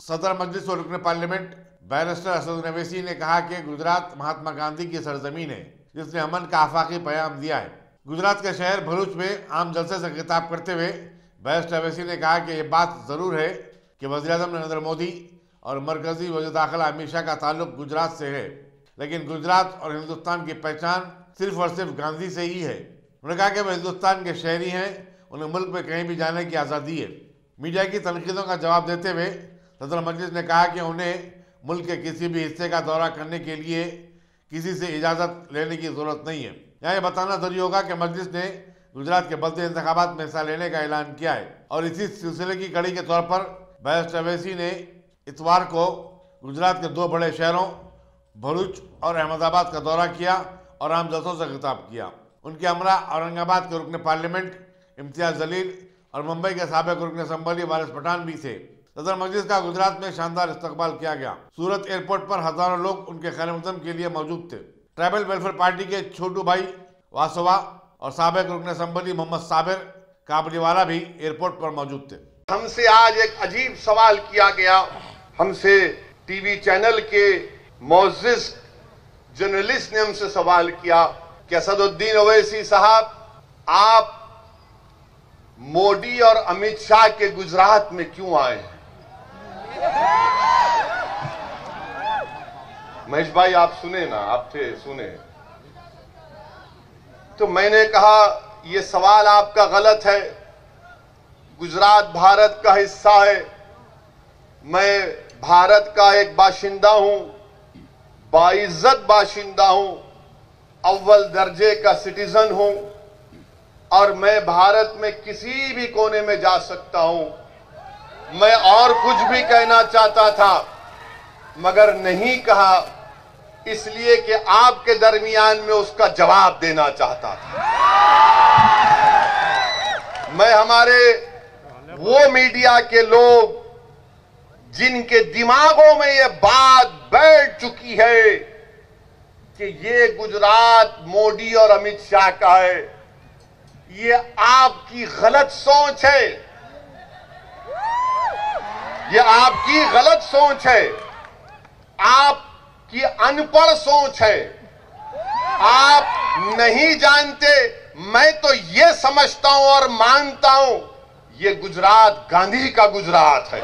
सदर मजलिस और रुकन पार्लियामेंट बैरिस्टर असदुद्दीन अवैसी ने कहा कि गुजरात महात्मा गांधी की सरजमीन है जिसने अमन का आफाकी पैगाम दिया है। गुजरात के शहर भरूच में आम जलसे से खिताब करते हुए बैरिस्टर अवैसी ने कहा कि यह बात ज़रूर है कि वज़ीर-ए-आज़म नरेंद्र मोदी और मरकजी वज़ीर दाखिला अमित शाह का ताल्लुक गुजरात से है, लेकिन गुजरात और हिंदुस्तान की पहचान सिर्फ और सिर्फ गांधी से ही है। उन्होंने कहा कि वह हिंदुस्तान के शहरी हैं, उन्हें मुल्क में कहीं भी जाने की आज़ादी है। मीडिया की तनकीदों का जवाब देते हुए सदर मजलिस ने कहा कि उन्हें मुल्क के किसी भी हिस्से का दौरा करने के लिए किसी से इजाज़त लेने की ज़रूरत नहीं है। यहाँ यह बताना जरूरी होगा कि मजलिस ने गुजरात के बल्दी इंतखाबात में हिस्सा लेने का ऐलान किया है और इसी सिलसिले की कड़ी के तौर पर बैरिस्टर अवैसी ने इतवार को गुजरात के दो बड़े शहरों भरूच और अहमदाबाद का दौरा किया और आम जलसों से खिताब किया। उनके हमरा औरंगाबाद के रुकन पार्लियामेंट इम्तियाज जलील और मुंबई के साबिक रुकन असम्बली वारिस पठान भी थे। सदर मजलिस का गुजरात में शानदार इस्तकबाल किया गया। सूरत एयरपोर्ट पर हजारों लोग उनके खैर-ए-मक़दम के लिए मौजूद थे। ट्राइबल वेलफेयर पार्टी के छोटू भाई वासवा और साबिक रुकन असम्बली मोहम्मद साबिर काबलीवाला भी एयरपोर्ट पर मौजूद थे। हमसे आज एक अजीब सवाल किया गया। हमसे टीवी चैनल के मोअज़्ज़िज़ जर्नलिस्ट ने हमसे सवाल किया कि असदुद्दीन अवैसी साहब, आप मोदी और अमित शाह के गुजरात में क्यों आए हैं? महेश भाई आप सुने ना, आप थे, सुने। तो मैंने कहा यह सवाल आपका गलत है। गुजरात भारत का हिस्सा है। मैं भारत का एक बाशिंदा हूं, बाइज्जत बाशिंदा हूं, अव्वल दर्जे का सिटीजन हूं और मैं भारत में किसी भी कोने में जा सकता हूं। मैं और कुछ भी कहना चाहता था मगर नहीं कहा, इसलिए कि आपके दरमियान में उसका जवाब देना चाहता था। मैं हमारे वो मीडिया के लोग जिनके दिमागों में ये बात बैठ चुकी है कि ये गुजरात मोदी और अमित शाह का है, ये आपकी गलत सोच है। ये आपकी गलत सोच है, आपकी अनपढ़ सोच है। आप नहीं जानते। मैं तो ये समझता हूं और मानता हूं ये गुजरात गांधी का गुजरात है।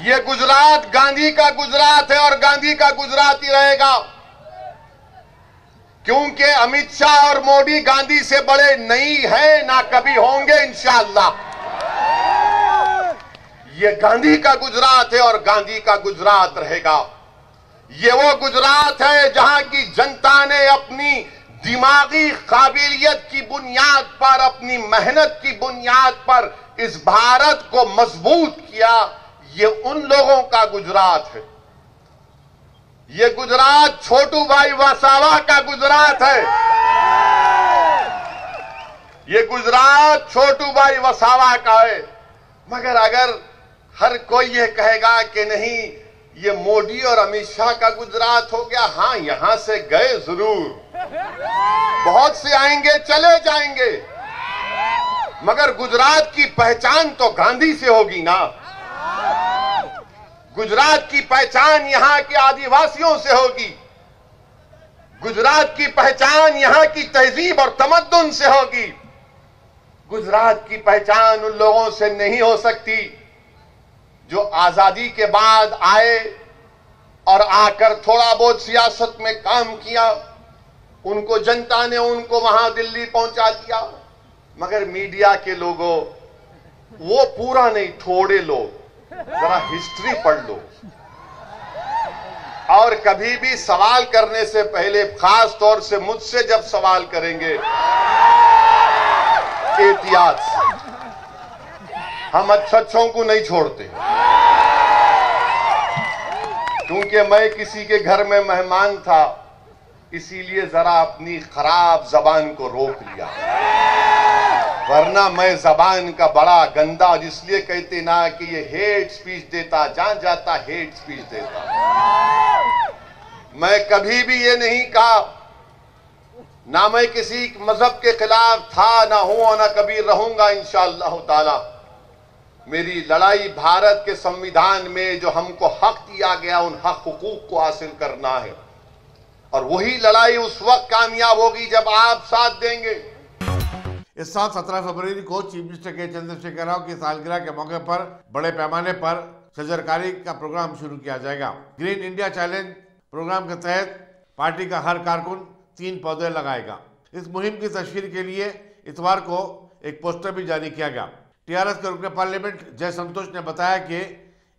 ये गुजरात गांधी का गुजरात है और गांधी का गुजरात ही रहेगा, क्योंकि अमित शाह और मोदी गांधी से बड़े नहीं हैं, ना कभी होंगे इंशाअल्लाह। ये गांधी का गुजरात है और गांधी का गुजरात रहेगा। ये वो गुजरात है जहां की जनता ने अपनी दिमागी काबिलियत की बुनियाद पर, अपनी मेहनत की बुनियाद पर इस भारत को मजबूत किया। ये उन लोगों का गुजरात है। ये गुजरात छोटू भाई वसावा का गुजरात है। ये गुजरात छोटू भाई वसावा का है। मगर अगर हर कोई ये कहेगा कि नहीं ये मोदी और अमित शाह का गुजरात हो गया, हाँ यहां से गए जरूर, बहुत से आएंगे चले जाएंगे, मगर गुजरात की पहचान तो गांधी से होगी ना। गुजरात की पहचान यहां के आदिवासियों से होगी। गुजरात की पहचान यहां की तहजीब और तमद्दुन से होगी। गुजरात की पहचान उन लोगों से नहीं हो सकती जो आजादी के बाद आए और आकर थोड़ा बहुत सियासत में काम किया। उनको जनता ने उनको वहां दिल्ली पहुंचा दिया। मगर मीडिया के लोगों, वो पूरा नहीं, थोड़े लोग जरा हिस्ट्री पढ़ लो और कभी भी सवाल करने से पहले, खास तौर से मुझसे जब सवाल करेंगे, एहतियात से। हम अच्छों को नहीं छोड़ते, क्योंकि मैं किसी के घर में मेहमान था, इसीलिए जरा अपनी खराब जबान को रोक लिया, वरना मैं जबान का बड़ा गंदा, इसलिए कहते ना कि ये हेट स्पीच देता, जहां जाता हेट स्पीच देता। मैं कभी भी ये नहीं कहा, ना मैं किसी मजहब के खिलाफ था, ना हूं और ना कभी रहूंगा इंशाअल्लाह ताला। मेरी लड़ाई भारत के संविधान में जो हमको हक दिया गया उन हक हुकूक को हासिल करना है, और वही लड़ाई उस वक्त कामयाब होगी जब आप साथ देंगे। इस साल 17 फरवरी को चीफ मिनिस्टर के चंद्रशेखर राव की सालगिरह के मौके पर बड़े पैमाने पर शजरकारी का प्रोग्राम शुरू किया जाएगा। ग्रीन इंडिया चैलेंज प्रोग्राम के तहत पार्टी का हर कारकुन 3 पौधे लगाएगा। इस मुहिम की तशहीर के लिए इतवार को एक पोस्टर भी जारी किया गया। टीआरएस के रुकने पार्लियामेंट जय संतोष ने बताया कि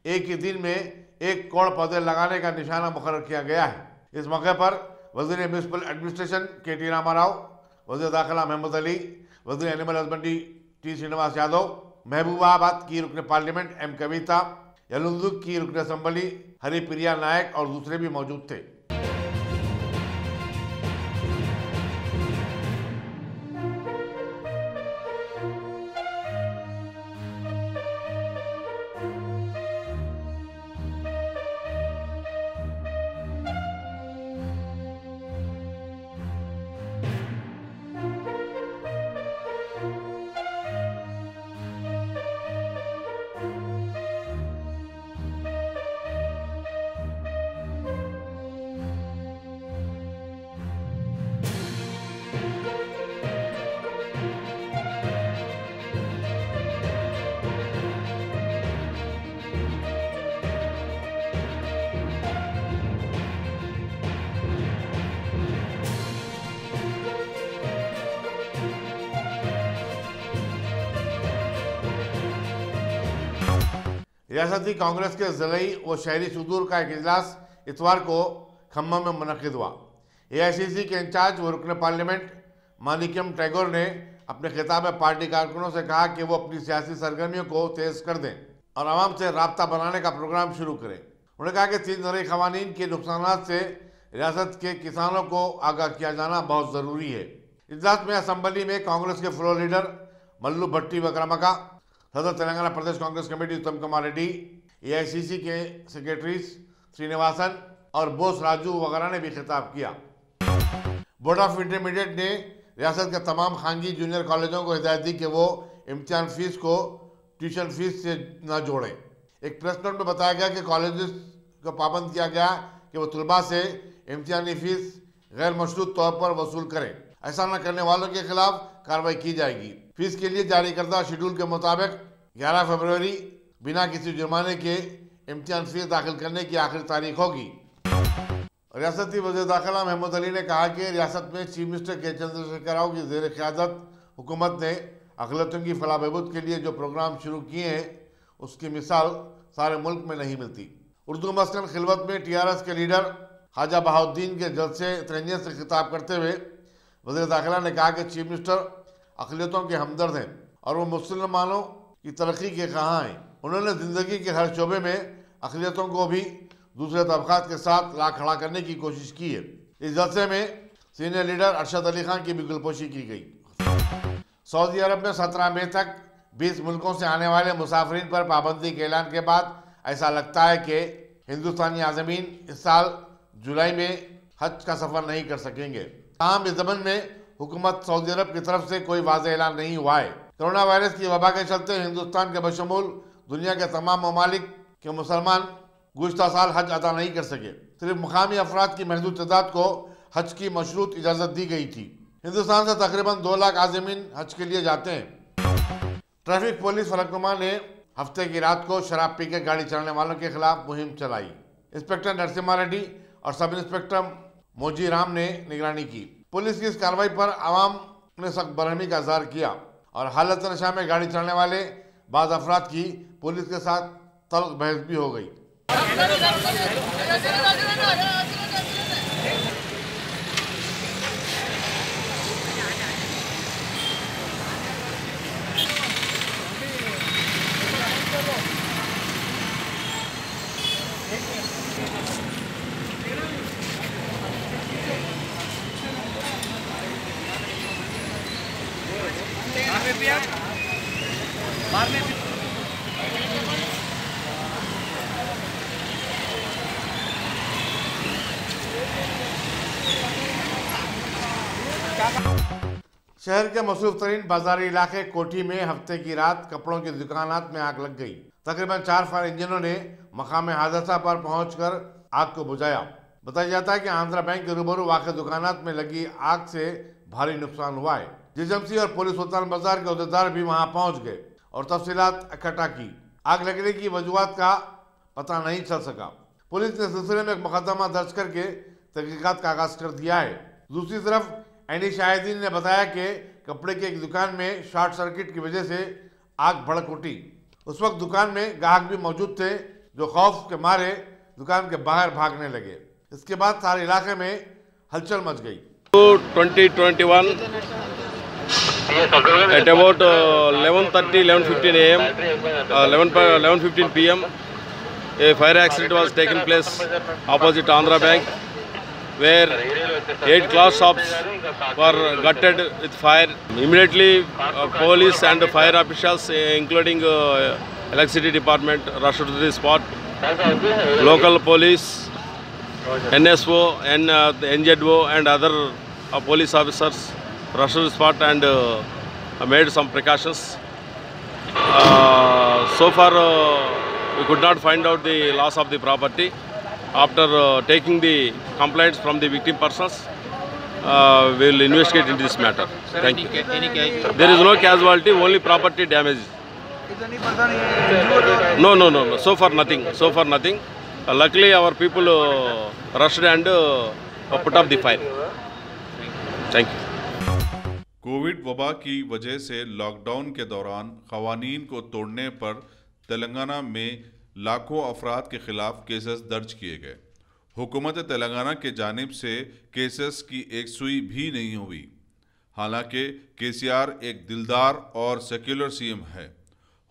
एक ही दिन में 1 करोड़ पौधे लगाने का निशाना मुकर्रर किया गया है। इस मौके पर वजीर म्यूनिसिपल एडमिनिस्ट्रेशन के.टी. रामाराव, वजीर दाखिला महमूद अली, वजीर animal husbandry T. Srinivas Yadav, Mahabubabad की रुकने पार्लियामेंट एम. कविता, यलुंदुक की रुकने असम्बली हरिप्रिया नायक और दूसरे भी मौजूद थे। रियासती कांग्रेस के ज़िलाई व शहरी सुदूर का एक इजलास इतवार को खम्मा में मुनक़िद हुआ। एआईसीसी के इंचार्ज व रुकने पार्लियामेंट मानिक्यम टैगोर ने अपने खिताब में पार्टी कारकुनों से कहा कि वो अपनी सियासी सरगर्मियों को तेज कर दें और आवाम से राब्ता बनाने का प्रोग्राम शुरू करें। उन्होंने कहा कि 3 ज़रूरी क़वानीन के नुकसानात से रियासत के किसानों को आगाह किया जाना बहुत ज़रूरी है। इजलास में असम्बली में कांग्रेस के फ्लोर लीडर मल्लू भट्टी विक्रमाका, सदर तेलंगाना प्रदेश कांग्रेस कमेटी उत्तम कुमार रेड्डी, एआईसीसी के सेक्रेटरी श्रीनिवासन और बोस राजू वगैरह ने भी खिताब किया। बोर्ड ऑफ इंटरमीडिएट ने रियासत के तमाम खानगी जूनियर कॉलेजों को हिदायत दी कि वो इम्तिहान फीस को ट्यूशन फीस से न जोड़ें। एक प्रेस नोट में बताया गया कि कॉलेज को पाबंद किया गया कि वो तलबा से इम्तिहानी फीस गैर मशरूत तौर पर वसूल करें। ऐसा न करने वालों के खिलाफ कार्रवाई की जाएगी। फीस के लिए जारी करदा शेड्यूल के मुताबिक 11 फरवरी बिना किसी जुर्माने के इम्तिहान फीस दाखिल करने की आखिरी तारीख होगी। रियासती वज़ीर दाखिला महमूद अली ने कहा कि रियासत में चीफ मिनिस्टर के चंद्रशेखर राव की ज़ेर क़यादत हुकूमत ने अक़लियतों की फलाह बहबूद के लिए जो प्रोग्राम शुरू किए हैं उसकी मिसाल सारे मुल्क में नहीं मिलती। उर्दू मस्कन खिलवत में टीआरएस के लीडर ख्वाजा बहाउद्दीन के जलसे तरंजियत से खिताब करते हुए वज़ीर दाखिला ने कहा कि चीफ मिनिस्टर अक़लियतों के हमदर्द हैं और वो मुसलमानों की तरक्की के ख़्वाह हैं। उन्होंने ज़िंदगी के हर शोबे में अक़लियतों को भी दूसरे तबक़ात के साथ ला खड़ा करने की कोशिश की है। इस जलसे में सीनियर लीडर अरशद अली खान की भी गुलपोशी की गई। सऊदी अरब में 17 मई तक 20 मुल्कों से आने वाले मुसाफिरीन पर पाबंदी के ऐलान के बाद ऐसा लगता है कि हिंदुस्तानी आज़मीन इस साल जुलाई में हज का सफ़र नहीं कर सकेंगे। ताहम इस ज़मन में हुकूमत सऊदी अरब की तरफ से कोई वाज़ेह ऐलान नहीं हुआ है। कोरोना वायरस की वबा के चलते हिंदुस्तान के बशमूल दुनिया के तमाम ममालिक के मुसलमान गुज़श्ता साल हज अदा नहीं कर सके। सिर्फ मुकामी अफराद की महदूद तादाद को हज की मशरूत इजाज़त दी गई थी। हिंदुस्तान से तकरीबन 2 लाख आज़मीन हज के लिए जाते हैं। ट्रैफिक पुलिस फलकनुमा ने हफ्ते की रात को शराब पीकर गाड़ी चलाने वालों के खिलाफ मुहिम चलाई। इंस्पेक्टर नरसिम्हा रेड्डी और सब इंस्पेक्टर मोजी राम ने निगरानी की। पुलिस की इस कार्रवाई पर आवाम ने सख्त बरहमी का इज़हार किया और हालत नशा में गाड़ी चलाने वाले बाज़ अफराद की पुलिस के साथ तल्ख बहस भी हो गई। शहर के मशहूर तरीन बाजारी इलाके कोठी में हफ्ते की रात कपड़ों की दुकानात में आग लग गई। तकरीबन 4 फायर इंजनों ने मकाम हादसा पर पहुंचकर आग को बुझाया। बताया जाता है कि आंध्रा बैंक के रूबरू वाक़ दुकानात में लगी आग से भारी नुकसान हुआ है। जीएसएमसी और पुलिस सुल्तान बाजार के अहदेदार भी वहां पहुंच गए और तफसीलात इकट्ठा की। आग लगने की वजूहात का पता नहीं चल सका। पुलिस ने सिलसिले में एक मुकदमा दर्ज करके तहकीकात का आगाज कर दिया है। दूसरी तरफ एनी शाहिदीन ने बताया कि कपड़े की एक दुकान में शॉर्ट सर्किट की वजह से आग भड़क उठी। उस वक्त दुकान में ग्राहक भी मौजूद थे जो खौफ के मारे दुकान के बाहर भागने लगे। इसके बाद सारे इलाके में हलचल मच गई। 2021 at about 11:15 a.m. 11:15 p.m. a fire accident was taken place opposite Andhra Bank, where 8 glass shops were gutted with fire. Immediately, police and fire officials, including electricity department, rushed to the spot. Local police, NSO, and NZO, and other police officers rushed to the spot and made some precautions. So far, we could not find out the loss of the property. After taking the complaints from the victim persons, we will investigate into this matter. Thank you. There is no casualty, only property damage. Is any person injured? No. So far nothing. Luckily, our people rushed and put up the fire. Thank you. Covid वबा की वजह से lockdown के दौरान क़वानीन को तोड़ने पर तेलंगाना में लाखों अफराद के खिलाफ केसेस दर्ज किए गए। हुकूमत तेलंगाना के जानिब से केसेस की एक सुई भी नहीं हुई। हालांकि केसीआर एक दिलदार और सेक्युलर सीएम है।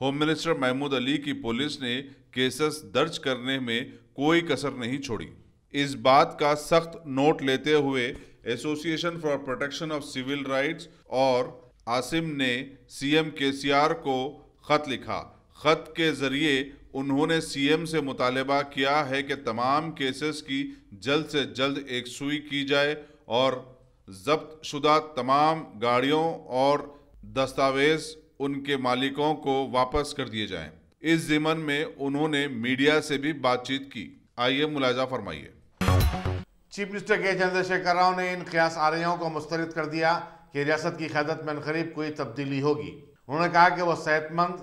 होम मिनिस्टर महमूद अली की पुलिस ने केसेस दर्ज करने में कोई कसर नहीं छोड़ी। इस बात का सख्त नोट लेते हुए association for protection of civil rights और आसिम ने सीएम केसीआर को खत लिखा। खत के जरिए उन्होंने सीएम से मुतालबा किया है कि तमाम केसेस की जल्द से जल्द एक सुई की जाए और जब्त शुदा तमाम गाड़ियों और दस्तावेज उनके मालिकों को वापस कर दिए जाएं। इस ज़िमन में उन्होंने मीडिया से भी बातचीत की। आइए मुलाजा फरमाइए। चीफ मिनिस्टर के चंद्रशेखर राव ने इन क़यास आरियों को मुस्तरद कर दिया कि रियासत की क़यादत में अनक़रीब कोई तब्दीली होगी। उन्होंने कहा कि वो सेहतमंद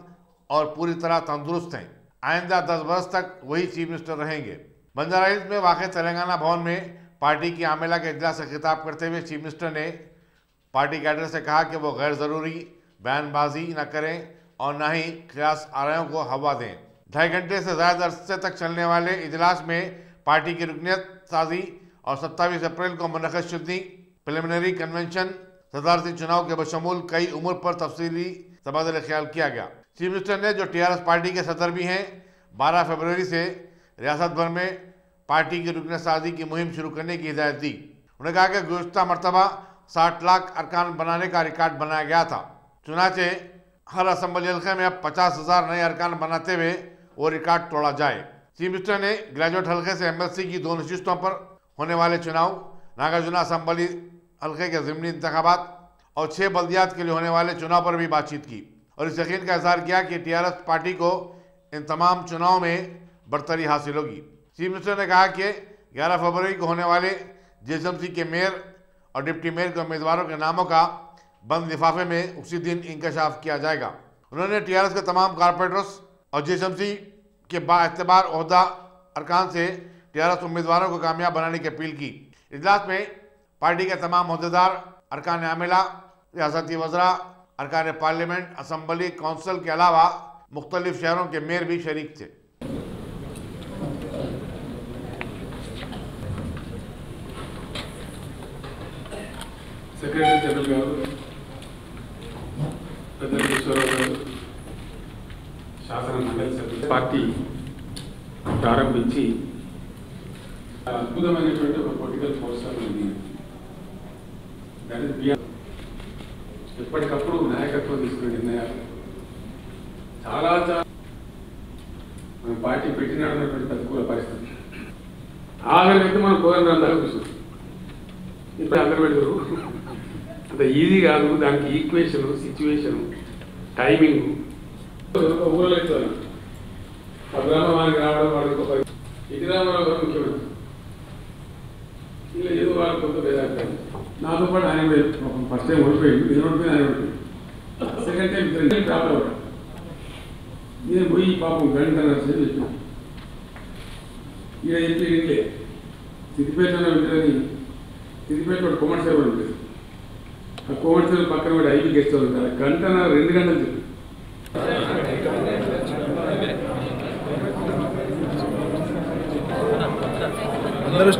और पूरी तरह तंदुरुस्त हैं। आइंदा 10 बरस तक वही चीफ मिनिस्टर रहेंगे। बंजारा हिल्स में वाक़ तेलंगाना भवन में पार्टी की आमेला के इजलास से खिताब करते हुए चीफ मिनिस्टर ने पार्टी कैडर से कहा कि वो गैर ज़रूरी बयानबाजी न करें और न ही क़यास आरियों को हवा दें। 2.5 घंटे से ज़्यादा अरसे तक चलने वाले इजलास में पार्टी की रुकनियत साजी और 27 अप्रैल को मुनक़िद शुदी प्रिलिमिनरी कन्वेंशन, सदारती चुनाव के बशमूल कई उमूर पर तफसीली तबादला ख्याल किया गया। चीफ मिनिस्टर ने, जो टीआरएस पार्टी के सदर भी हैं, 12 फरवरी से रियासत भर में पार्टी की रुकनियत साजी की मुहिम शुरू करने की हिदायत दी। उन्होंने कहा कि गुज़श्ता मरतबा 60 लाख अरकान बनाने का रिकॉर्ड बनाया गया था। चुनाचे हर असम्बली हल्के में अब 50,000 नए अरकान बनाते हुए वो रिकॉर्ड तोड़ा जाए। चीफ मिनिस्टर ने ग्रेजुएट हल्के से एमएलसी की 2 नशिस्तों पर होने वाले चुनाव, नागार्जुना असम्बली हल्के के ज़िमनी इंतखाबात और 6 बल्दियात के लिए होने वाले चुनाव पर भी बातचीत की और इस यकीन का इजहार किया कि टीआरएस पार्टी को इन तमाम चुनावों में बरतरी हासिल होगी। चीफ मिनिस्टर ने कहा कि 11 फरवरी को होने वाले जीएसएमसी के मेयर और डिप्टी मेयर के उम्मीदवारों के नामों का बंद लिफाफे में उसी दिन इंकशाफ किया जाएगा। उन्होंने टीआरएस के तमाम कारपोरेटर्स और जीएसएमसी के बाएतबार ओहदा अरकान से टीआरएस उम्मीदवारों को कामयाब बनाने की अपील की। इजलास में पार्टी के तमाम ओहदेदार, अरकान आमिला, रियासती वज़रा, अरकान पार्लियामेंट, असम्बली, कौंसिल के अलावा मुख्तलिफ शहरों के मेयर भी शरीक थे। సెక్రటరీ జనరల్ గారు, పెద్దకేశ్వరరావు గారు, శాసన మండలి సభ్యులు పార్టీ ప్రారంభించి అద్భుతమైనటువంటి ఒక పొలిటికల్ ఫోర్స్ ఉంది. ఎప్పటికప్పుడు నాయకత్వం తీసుకునే నిర్ణయాలు చాలా మన పార్టీ పెట్టినటువంటి ప్రతికూల పరిస్థితి. ఆఖరికైతే మనం కోరిన దాకా కూర్చున్నాం. ఇప్పుడు అందరు పెడతారు. అంత ఈజీ కాదు. దానికి ఈక్వేషన్, సిచ్యువేషన్, టైమింగ్ ఒక ఊళ్ళో ఇస్తారు. ఆ గ్రామానికి రావడం, వాళ్ళకి ఒక ఇటు రామారావు గారు ముఖ్యమంత్రి, ఇలా ఏదో వాళ్ళు కొంత బేదారు. నాతో పాటు ఆయన ఫస్ట్ టైం ఓడిపోయింది, నేను ఓడిపోయింది, ఆయన ఓడిపోయింది. సెకండ్ టైం ఇద్దరు పేపర్ కూడా నేను పోయి పాపం గంట చెప్పిన ఇక ఇంట్లో సిద్దిపేటలో ఉంటుందని, సిద్దిపేట కొమర్షియల్ ఉంటుంది. ఆ కోమర్షియల్ పక్కన కూడా ఐదు గెస్ట్ హౌస్ ఉంటుంది. గంట 2 గంటలు చెప్పి అందరూ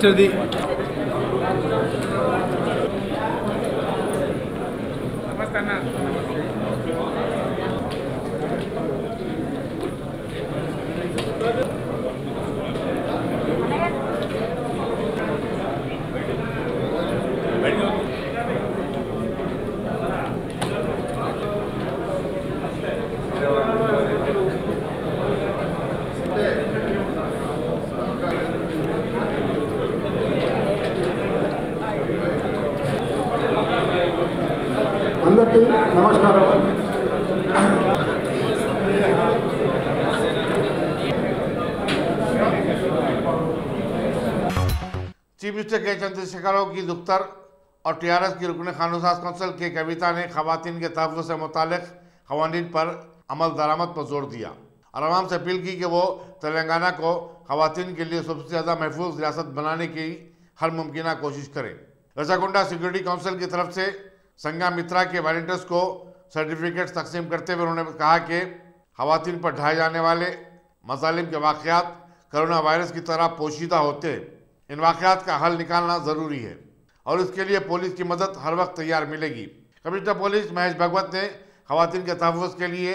అందరికీ నమస్కారం. चीफ मिनिस्टर के चंद्रशेखर राव की दुख्तर और टीआरएस की रुकन कानून कौंसिल के कविता ने खवातीन के तहफ़्फ़ुज़ से मुतालिक क़वानीन पर अमल दरामद पर जोर दिया और आवाम से अपील की कि वो तेलंगाना को खवातीन के लिए सबसे ज़्यादा महफूज रियासत बनाने की हर मुमकिन कोशिश करें। रजाकुंडा सिक्योरिटी काउंसिल की तरफ से संघमित्रा के वॉलंटियर्स को सर्टिफिकेट्स तकसीम करते हुए उन्होंने कहा कि खवातीन पर ढाए जाने वाले मज़ालिम के वाक़यात कोरोना वायरस की तरह पोशीदा होते हैं। इन वाक़यात का हल निकालना ज़रूरी है और इसके लिए पुलिस की मदद हर वक्त तैयार मिलेगी। कमिश्नर पुलिस महेश भगवत ने खवातीन के तहफ़्फ़ुज़ के लिए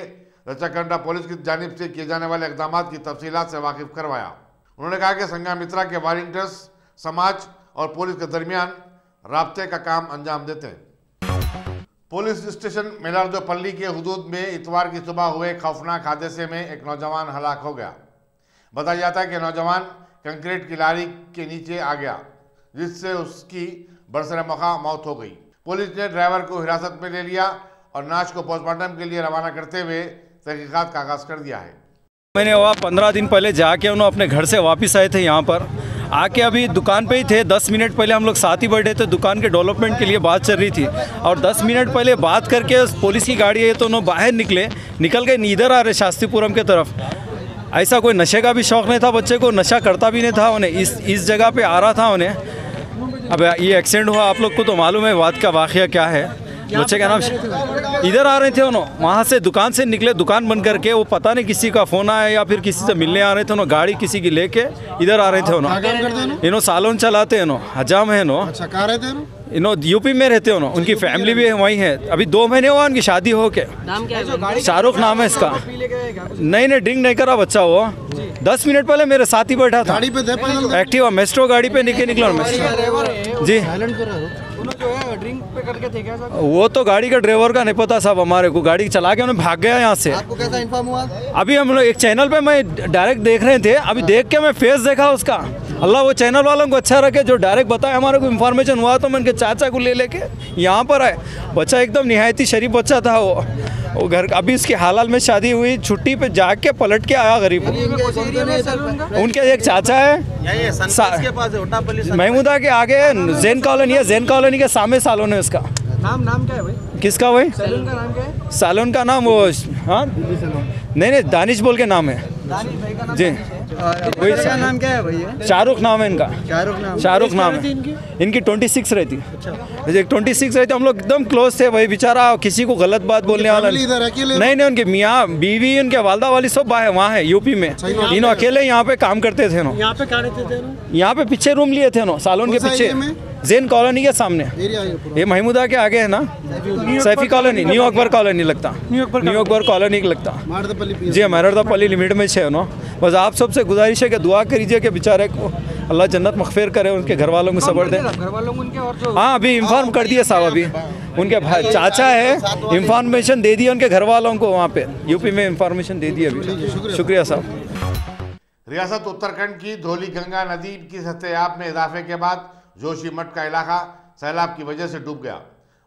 रजाकुंडा पुलिस की जानिब से किए जाने वाले इक़दामात की तफसीलात से वाकिफ़ करवाया। उन्होंने कहा कि संघमित्रा के वॉलंटियर्स समाज और पुलिस के दरमियान राब्ते का काम अंजाम देते हैं। पुलिस स्टेशन मेलार्दोपल्ली के हुदूद में इतवार की सुबह हुए खौफनाक हादसे में एक नौजवान हलाक हो गया। बताया जाता है कि नौजवान कंक्रीट की लारी के नीचे आ गया, जिससे उसकी बरसरे मौका मौत हो गई। पुलिस ने ड्राइवर को हिरासत में ले लिया और नाश को पोस्टमार्टम के लिए रवाना करते हुए तहकीकात का आगाज कर दिया है। मैंने वह 15 दिन पहले जाके उन्होंने अपने घर से वापस आए थे। यहाँ पर आके अभी दुकान पे ही थे। 10 मिनट पहले हम लोग साथ ही बैठे थे, दुकान के डेवलपमेंट के लिए बात चल रही थी और 10 मिनट पहले बात करके पुलिस की गाड़ी है तो उन्होंने बाहर निकल गए, इधर आ रहे शास्त्रीपुरम की तरफ। ऐसा कोई नशे का भी शौक़ नहीं था बच्चे को, नशा करता भी नहीं था उन्हें, इस जगह पे आ रहा था उन्हें। अब ये एक्सीडेंट हुआ, आप लोग को तो मालूम है बात का वाक़या क्या है। बच्चे का नाम इधर आ रहे थे उन्होंने, वहाँ से दुकान से निकले, दुकान बंद करके, वो पता नहीं किसी का फ़ोन आया या फिर किसी से मिलने आ रहे थे उन्होंने, गाड़ी किसी की लेके इधर आ रहे थे उन्होंने। इन्हों सालों चलाते हैं इन्हों, हजाम है इन्हों। अच्छा, कहाँ रहते हैं इन्हों? यूपी में रहते हो ना, उनकी फैमिली भी वहीं है। अभी 2 महीने हुआ उनकी शादी हो के। नाम क्या है? शाहरुख नाम है इसका। नहीं ड्रिंक नहीं करा बच्चा वो। 10 मिनट पहले मेरे साथ ही बैठा था, गाड़ी पे थे, एक्टिवा मेस्ट्रो गाड़ी पे निकला जी। ड्रिंक पे करके थे क्या? वो तो गाड़ी का ड्राइवर का नहीं पता साहब, हमारे को गाड़ी चला के उन्हें भाग गया यहाँ से। आपको कैसा इन्फॉर्म हुआ? अभी हम लोग एक चैनल पे मैं डायरेक्ट देख रहे थे, अभी देख के मैं फेस देखा उसका। अल्लाह वो चैनल वालों को अच्छा रखे जो डायरेक्ट बताया। हमारे को इन्फॉर्मेशन हुआ तो मैं उनके चाचा को लेके यहाँ पर आए। बच्चा एकदम निहायती शरीफ बच्चा था वो घर। अभी इसकी हालाल में शादी हुई, छुट्टी पे जाके पलट के आया गरीब। उनके एक चाचा है महमूदा के आगे जैन कॉलोनी है, जैन कॉलोनी के सामने सालोन है उसका। नाम क्या है भाई? किसका भाई? सैलून का नाम क्या है? सालोन का नाम वो, हाँ नहीं दानिश बोल के नाम है जी। वही नाम क्या है भैया? शाहरुख नाम है इनका। शाहरुख नाम है इनकी। 26 रहती। अच्छा, 26 रहती। हम लोग एकदम क्लोज थे भाई। बेचारा किसी को गलत बात बोलने वाला नहीं। उनके मियाँ बीवी, उनके वालदा वाली सब वहाँ है यूपी में। इन्हों अकेले यहाँ पे काम करते थे। यहाँ पे कहाँ रहते थे? यहाँ पे पीछे रूम लिए थे सालोन के पीछे, जैन कॉलोनी के सामने। ये महमूदा के आगे है ना, Saifi colony, new Akbar colony लगता, न्यू अकबर कॉलोनी लगता जी। मेरदापल्ली लिमिट में है ना। बस आप सबसे गुजारिश है कि दुआ करिए कि बेचारे को अल्लाह जन्नत मग़फ़िर करे, उनके घर वालों को सब्र दे। हाँ अभी इन्फॉर्म कर दिया साहब, अभी उनके चाचा है, इन्फॉर्मेशन दे दिया उनके घर वालों को वहाँ पे यूपी में इन्फॉर्मेशन दे दी अभी। शुक्रिया साहब। रियासत उत्तराखंड की धौली गंगा नदी की सतह आब में इजाफे के बाद जोशीमठ का इलाका सैलाब की वजह से डूब गया।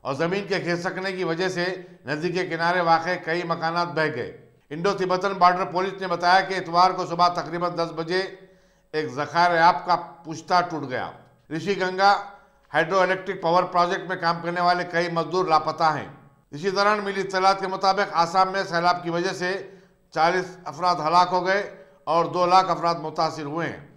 और जमीन के खिसकने की वजह से नदी के किनारे वाक़ कई मकानात बह गए। इंडो तिब्बतन बॉर्डर पुलिस ने बताया कि इतवार को सुबह तकरीबन 10 बजे एक ज़खायर आब का पुश्ता टूट गया। Rishi Ganga hydroelectric power project में काम करने वाले कई मजदूर लापता हैं। इसी दौरान मिली इत्तलात के मुताबिक आसाम में सैलाब की वजह से 40 अफराद हलाक हो गए और 2 लाख अफराद मुतासिर हुए हैं।